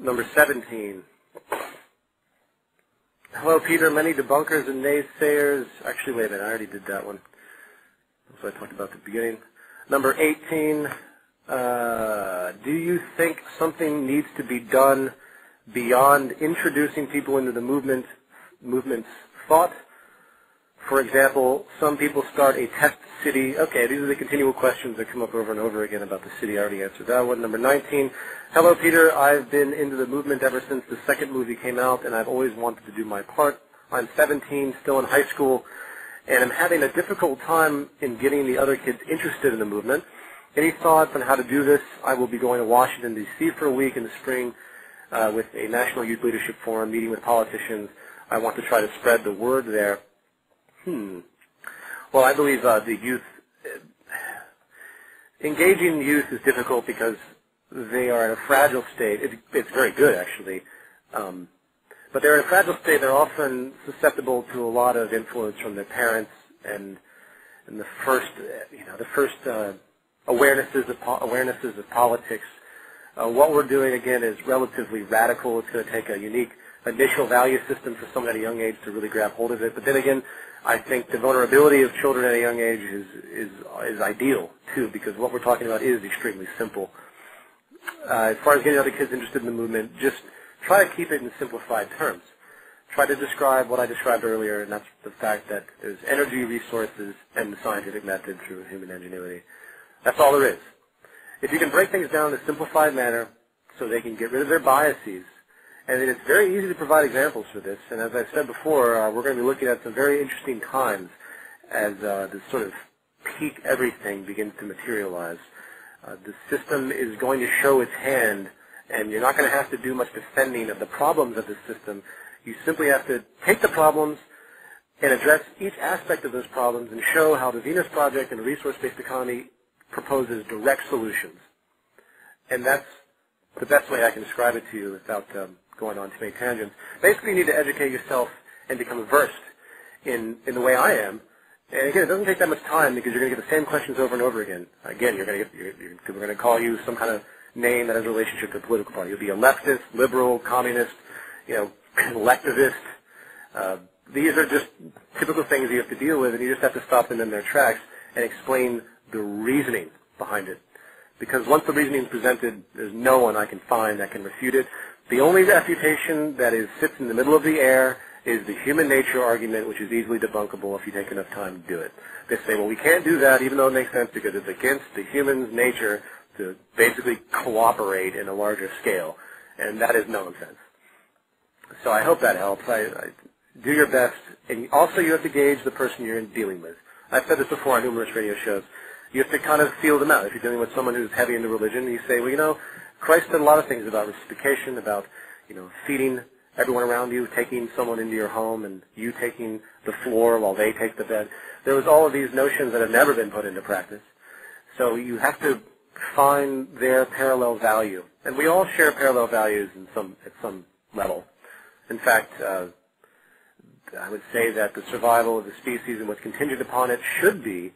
Number 17. Hello, Peter. Many debunkers and naysayers. Actually, wait a minute. I already did that one. That's what I talked about at the beginning. Number 18. Do you think something needs to be done beyond introducing people into the movement's thought? For example, some people start a test city. Okay, these are the continual questions that come up over and over again about the city. I already answered that one. Number 19. Hello, Peter. I've been into the movement ever since the second movie came out, and I've always wanted to do my part. I'm 17, still in high school, and I'm having a difficult time in getting the other kids interested in the movement. Any thoughts on how to do this? I will be going to Washington, D.C. for a week in the spring with a National Youth Leadership Forum, meeting with politicians. I want to try to spread the word there. Well, I believe the youth, engaging youth is difficult because they are in a fragile state. It's very good, actually. But they're in a fragile state. They're often susceptible to a lot of influence from their parents and the first awarenesses of politics. What we're doing, again, is relatively radical. It's going to take a unique initial value system for someone at a young age to really grab hold of it. But then again, I think the vulnerability of children at a young age is ideal, too, because what we're talking about is extremely simple. As far as getting other kids interested in the movement, just try to keep it in simplified terms. Try to describe what I described earlier, and that's the fact that there's energy, resources, and the scientific method through human ingenuity. That's all there is. If you can break things down in a simplified manner so they can get rid of their biases, and it's very easy to provide examples for this, and as I've said before, we're going to be looking at some very interesting times as this sort of peak everything begins to materialize. The system is going to show its hand, and you're not going to have to do much defending of the problems of the system. You simply have to take the problems and address each aspect of those problems and show how the Venus Project and the resource-based economy proposes direct solutions. And that's the best way I can describe it to you without going on too many tangents. Basically, you need to educate yourself and become versed in the way I am. And again, it doesn't take that much time because you're going to get the same questions over and over again. Again, we're going to call you some kind of name that has a relationship to a political party. You'll be a leftist, liberal, communist, collectivist. These are just typical things you have to deal with, and you just have to stop them in their tracks and explain the reasoning behind it. Because once the reasoning is presented, there's no one I can find that can refute it. The only refutation that sits in the middle of the air is the human nature argument, which is easily debunkable if you take enough time to do it. They say, well, we can't do that, even though it makes sense, because it's against the human's nature to basically cooperate in a larger scale. And that is nonsense. So I hope that helps. Do your best. And also you have to gauge the person you're dealing with. I've said this before on numerous radio shows. You have to kind of feel them out. If you're dealing with someone who's heavy into religion, you say, well, Christ said a lot of things about reciprocation, about, feeding everyone around you, taking someone into your home, and you taking the floor while they take the bed. There was all of these notions that have never been put into practice. So you have to find their parallel value. And we all share parallel values at some level. In fact, I would say that the survival of the species and what's contingent upon it should be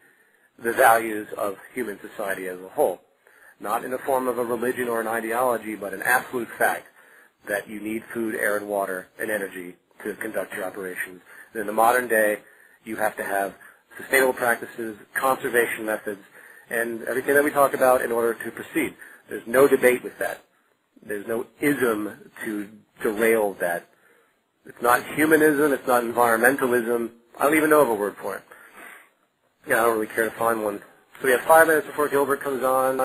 the values of human society as a whole. Not in the form of a religion or an ideology, but an absolute fact that you need food, air, and water, and energy to conduct your operations. And in the modern day, you have to have sustainable practices, conservation methods, and everything that we talk about in order to proceed. There's no debate with that. There's no ism to derail that. It's not humanism, it's not environmentalism. I don't even know of a word for it. I don't really care to find one. So we have 5 minutes before Gilbert comes on.